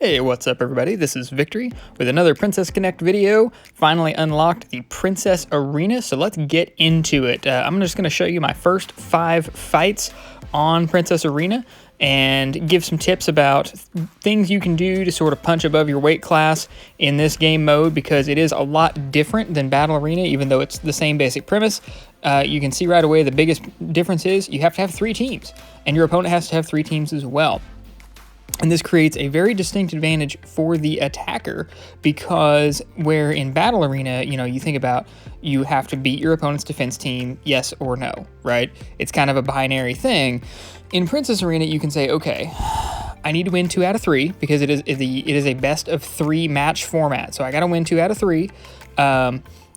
Hey, what's up everybody? This is Victory with another Princess Connect video. Finally unlocked the Princess Arena, so let's get into it. I'm just going to show you my first 5 fights on Princess Arena and give some tips about things you can do to sort of punch above your weight class in this game mode, because it is a lot different than Battle Arena, even though it's the same basic premise. You can see right away the biggest difference is you have to have 3 teams, and your opponent has to have 3 teams as well. And this creates a very distinct advantage for the attacker, because where in Battle Arena, you think about you have to beat your opponent's defense team, yes or no, right? It's kind of a binary thing. In Princess Arena, you can say, okay, I need to win 2 out of 3 because it is a best of 3 match format. So I got to win 2 out of 3.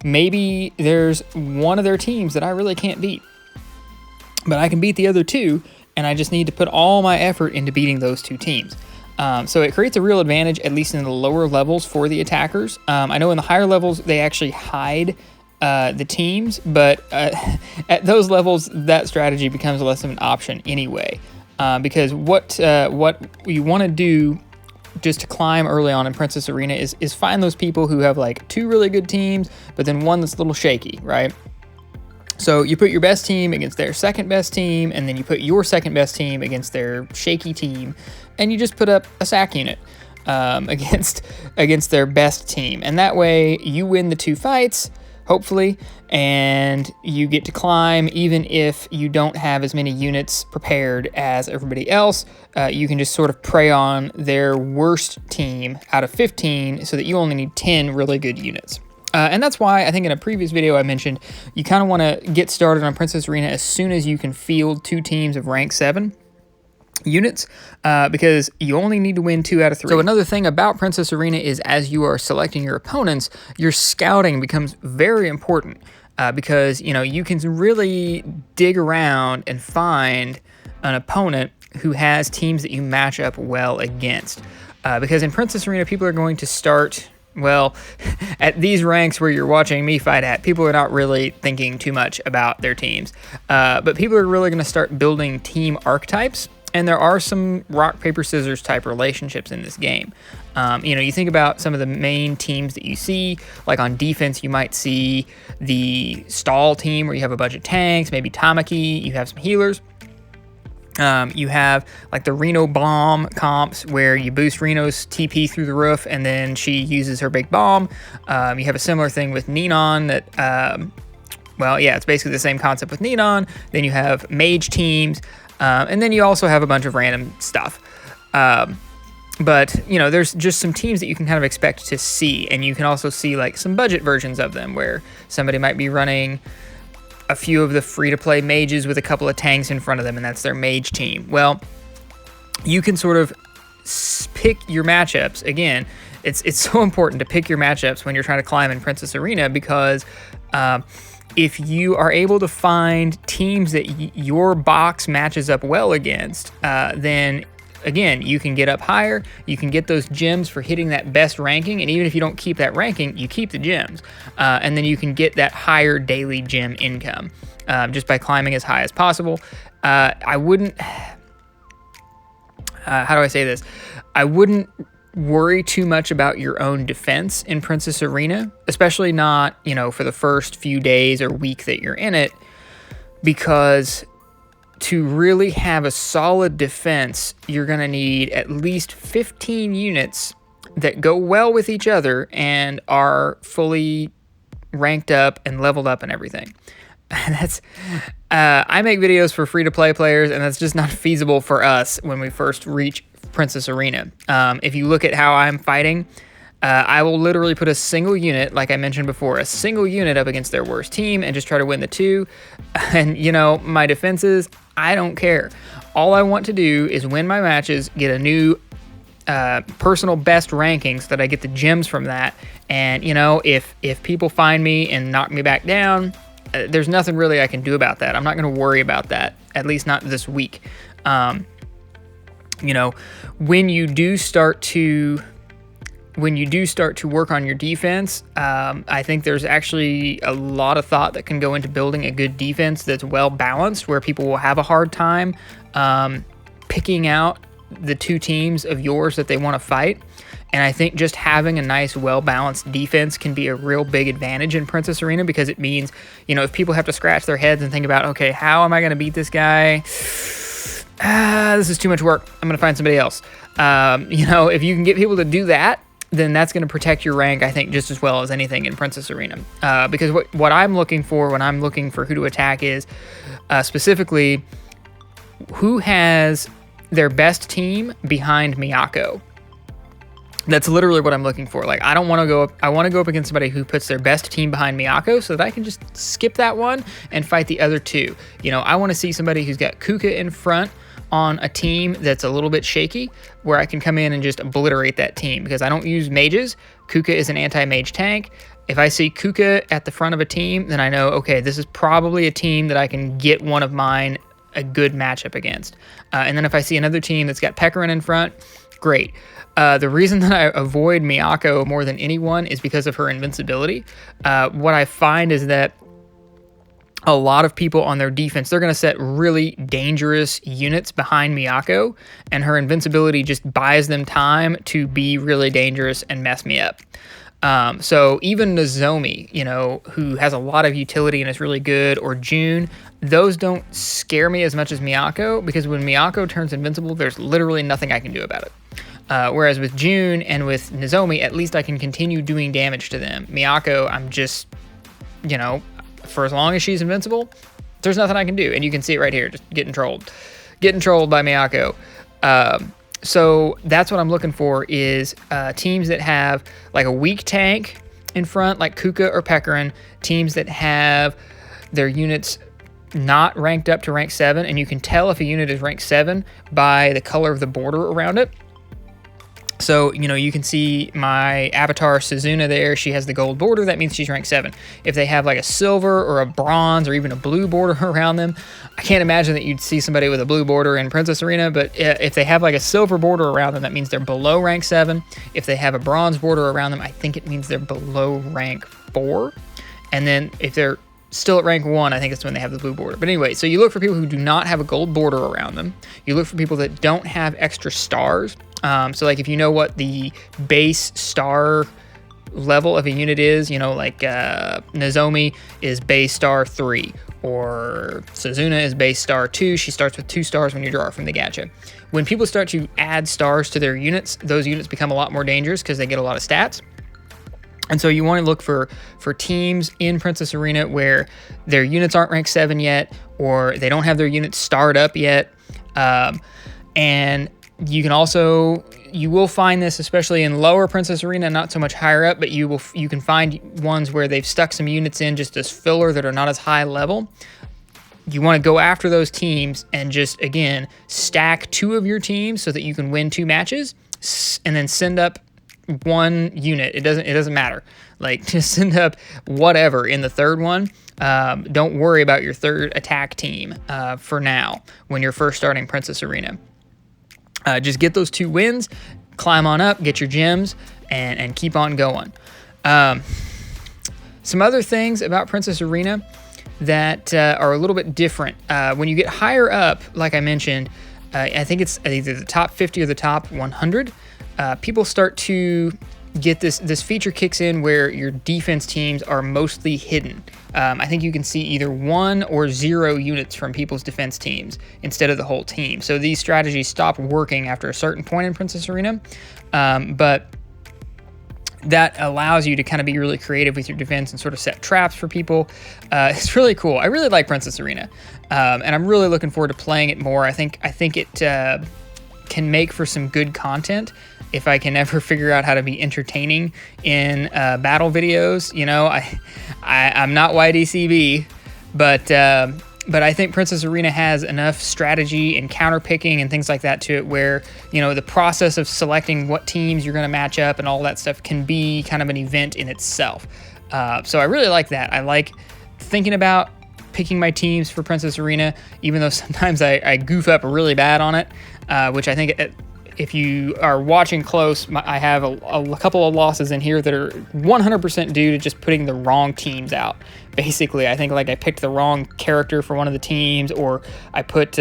Maybe there's one of their teams that I really can't beat, but I can beat the other 2. And I just need to put all my effort into beating those 2 teams. So it creates a real advantage, at least in the lower levels for the attackers. I know in the higher levels, they actually hide the teams, but at those levels, that strategy becomes less of an option anyway. Because what you want to do just to climb early on in Princess Arena is find those people who have like 2 really good teams, but then one that's a little shaky, right? So you put your best team against their second best team, and then you put your second best team against their shaky team, and you just put up a sack unit against their best team. And that way you win the 2 fights, hopefully, and you get to climb even if you don't have as many units prepared as everybody else. You can just sort of prey on their worst team out of 15 so that you only need 10 really good units. And that's why I think in a previous video I mentioned you kind of want to get started on Princess Arena as soon as you can field 2 teams of rank 7 units, because you only need to win 2 out of 3. So another thing about Princess Arena is as you are selecting your opponents, your scouting becomes very important, because you can really dig around and find an opponent who has teams that you match up well against. Because in Princess Arena, people are going to start... Well, at these ranks where you're watching me fight at, people are not really thinking too much about their teams. But people are really going to start building team archetypes, and there are some rock, paper, scissors type relationships in this game. You think about some of the main teams that you see, like on defense, you might see the stall team where you have a bunch of tanks, maybe Tamaki, you have some healers. You have like the Reno bomb comps where you boost Reno's TP through the roof and then she uses her big bomb. You have a similar thing with Ninon that, well, yeah, it's basically the same concept with Ninon. Then you have mage teams, and then you also have a bunch of random stuff. But, there's just some teams that you can kind of expect to see, and you can also see like some budget versions of them where somebody might be running a few of the free-to-play mages with a couple of tanks in front of them, and that's their mage team. Well, you can sort of pick your matchups. Again, it's so important to pick your matchups when you're trying to climb in Princess Arena, because if you are able to find teams that your box matches up well against, then again, you can get up higher, you can get those gems for hitting that best ranking, and even if you don't keep that ranking, you keep the gems. And then you can get that higher daily gem income just by climbing as high as possible. I wouldn't... how do I say this? I wouldn't worry too much about your own defense in Princess Arena, especially not, for the first few days or week that you're in it, because... to really have a solid defense, you're going to need at least 15 units that go well with each other and are fully ranked up and leveled up and everything. That's I make videos for free-to-play players, and that's just not feasible for us when we first reach Princess Arena. If you look at how I'm fighting, I will literally put a single unit, like I mentioned before, a single unit up against their worst team and just try to win the 2. And, my defenses, I don't care. All I want to do is win my matches, get a new personal best ranking so that I get the gems from that. And, if people find me and knock me back down, there's nothing really I can do about that. I'm not going to worry about that, at least not this week. When you do start to work on your defense, I think there's actually a lot of thought that can go into building a good defense that's well balanced, where people will have a hard time picking out the two teams of yours that they want to fight. And I think just having a nice, well-balanced defense can be a real big advantage in Princess Arena, because it means, you know, if people have to scratch their heads and think about, okay, how am I going to beat this guy? This is too much work. I'm going to find somebody else. You know, if you can get people to do that, then that's going to protect your rank, I think, just as well as anything in Princess Arena. Because what I'm looking for when I'm looking for who to attack is specifically who has their best team behind Miyako. That's literally what I'm looking for. Like, I don't want to go up. I want to go up against somebody who puts their best team behind Miyako so that I can just skip that one and fight the other two. You know, I want to see somebody who's got Kuka in front on a team that's a little bit shaky, where I can come in and just obliterate that team, because I don't use mages. Kuka is an anti-mage tank. If I see Kuka at the front of a team, then I know, okay, this is probably a team that I can get one of mine a good matchup against. And then if I see another team that's got Priconne in front, great. The reason that I avoid Miyako more than anyone is because of her invincibility. What I find is that a lot of people on their defense, they're going to set really dangerous units behind Miyako, and her invincibility just buys them time to be really dangerous and mess me up. So even Nozomi, you know, who has a lot of utility and is really good, or June, those don't scare me as much as Miyako, because when Miyako turns invincible, there's literally nothing I can do about it. Whereas with June and with Nozomi, at least I can continue doing damage to them. Miyako, I'm just, you know, for as long as she's invincible, there's nothing I can do. And you can see it right here, just getting trolled by Miyako. So that's what I'm looking for, is teams that have like a weak tank in front, like Kuka or Priconne, teams that have their units not ranked up to rank 7, and you can tell if a unit is ranked 7 by the color of the border around it. So, you know, you can see my avatar Suzuna there. She has the gold border. That means she's ranked 7. If they have like a silver or a bronze or even a blue border around them, I can't imagine that you'd see somebody with a blue border in Princess Arena, but if they have like a silver border around them, that means they're below rank 7. If they have a bronze border around them, I think it means they're below rank 4. And then if they're still at rank 1, I think it's when they have the blue border. But anyway, so you look for people who do not have a gold border around them. You look for people that don't have extra stars. So like if you know what the base star level of a unit is, you know, like Nozomi is base star 3, or Suzuna is base star 2. She starts with 2 stars when you draw her from the gacha. When people start to add stars to their units, those units become a lot more dangerous because they get a lot of stats. And so you want to look for teams in Princess Arena where their units aren't ranked 7 yet, or they don't have their units starred up yet. And you can also, you will find this especially in lower Princess Arena, not so much higher up, but you can find ones where they've stuck some units in just as filler that are not as high level. You want to go after those teams and just, again, stack 2 of your teams so that you can win 2 matches, and then send up 1 unit. It doesn't matter. Like, just send up whatever in the 3rd one. Don't worry about your 3rd attack team for now when you're first starting Princess Arena. Just get those 2 wins, climb on up, get your gems, and keep on going. Some other things about Princess Arena that are a little bit different. When you get higher up, like I mentioned, I think it's either the top 50 or the top 100, people start to get this feature kicks in where your defense teams are mostly hidden. I think you can see either 1 or 0 units from people's defense teams instead of the whole team. So these strategies stop working after a certain point in Princess Arena, but that allows you to kind of be really creative with your defense and sort of set traps for people. It's really cool. I really like Princess Arena, and I'm really looking forward to playing it more. I think it can make for some good content if I can ever figure out how to be entertaining in battle videos. You know, I'm not YDCB, but I think Princess Arena has enough strategy and counter picking and things like that to it where, you know, the process of selecting what teams you're going to match up and all that stuff can be kind of an event in itself. So I really like that. I like thinking about picking my teams for Princess Arena, even though sometimes I goof up really bad on it, which I think if you are watching close, I have a couple of losses in here that are 100% due to just putting the wrong teams out. Basically, I think like I picked the wrong character for one of the teams, or I put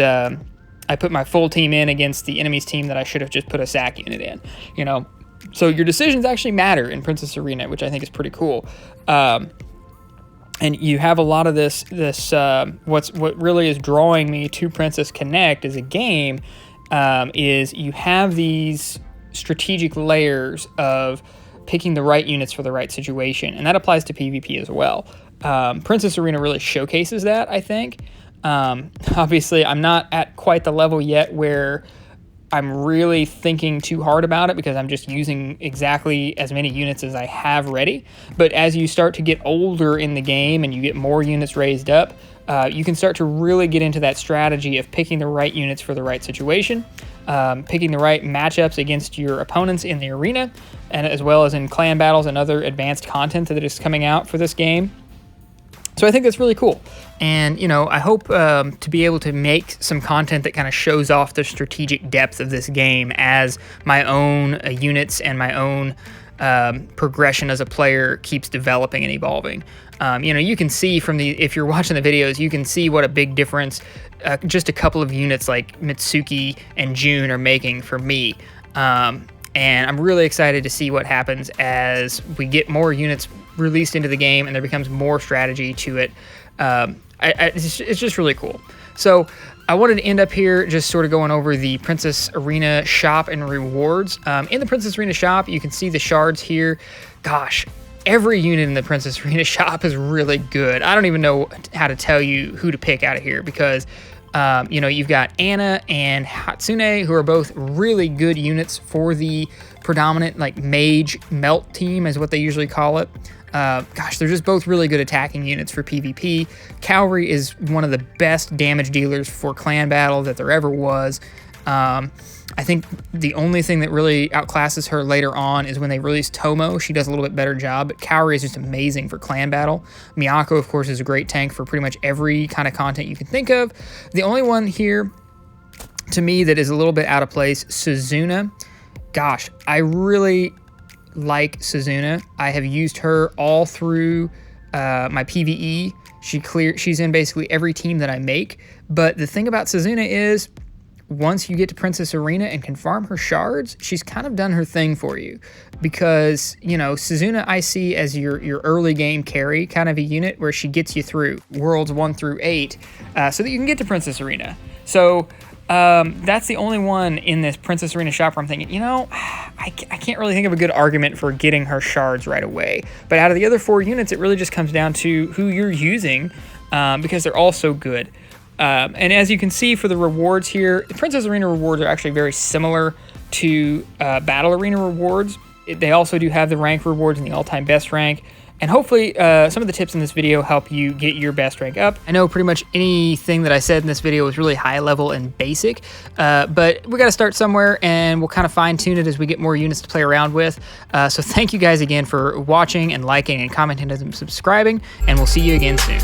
I put my full team in against the enemy's team that I should have just put a sack unit in, you know. So your decisions actually matter in Princess Arena, which I think is pretty cool. And you have a lot of this what really is drawing me to Princess Connect as a game, is you have these strategic layers of picking the right units for the right situation, and that applies to PvP as well. Princess Arena really showcases that, I think. Obviously, I'm not at quite the level yet where I'm really thinking too hard about it, because I'm just using exactly as many units as I have ready. But as you start to get older in the game and you get more units raised up, you can start to really get into that strategy of picking the right units for the right situation, picking the right matchups against your opponents in the arena, and as well as in clan battles and other advanced content that is coming out for this game. So I think that's really cool. And, you know, I hope to be able to make some content that kind of shows off the strategic depth of this game as my own units and my own progression as a player keeps developing and evolving. You know, you can see from if you're watching the videos, you can see what a big difference just a couple of units like Mitsuki and June are making for me. And I'm really excited to see what happens as we get more units released into the game and there becomes more strategy to it. It's just really cool. So I wanted to end up here just sort of going over the Princess Arena shop and rewards. In the Princess Arena shop, you can see the shards here. Gosh, every unit in the Princess Arena shop is really good. I don't even know how to tell you who to pick out of here, because you know, you've got Anna and Hatsune, who are both really good units for the predominant like mage melt team, is what they usually call it. Gosh, they're just both really good attacking units for PvP. Cavalry is one of the best damage dealers for clan battle that there ever was. I think the only thing that really outclasses her later on is when they release Tomo. She does a little bit better job, but Kaori is just amazing for clan battle. Miyako, of course, is a great tank for pretty much every kind of content you can think of. The only one here, to me, that is a little bit out of place, Suzuna. Gosh, I really like Suzuna. I have used her all through my PvE. She's in basically every team that I make. But the thing about Suzuna is, once you get to Princess Arena and can farm her shards, she's kind of done her thing for you, because, you know, Suzuna I see as your early game carry kind of a unit where she gets you through Worlds 1 through 8 so that you can get to Princess Arena. So that's the only one in this Princess Arena shop where I'm thinking, you know, I can't really think of a good argument for getting her shards right away. But out of the other 4 units, it really just comes down to who you're using, because they're all so good. And as you can see for the rewards here, the Princess Arena rewards are actually very similar to Battle Arena rewards. They also do have the rank rewards and the all-time best rank. And hopefully some of the tips in this video help you get your best rank up. I know pretty much anything that I said in this video was really high level and basic, but we got to start somewhere, and we'll kind of fine tune it as we get more units to play around with. So thank you guys again for watching and liking and commenting and subscribing, and we'll see you again soon.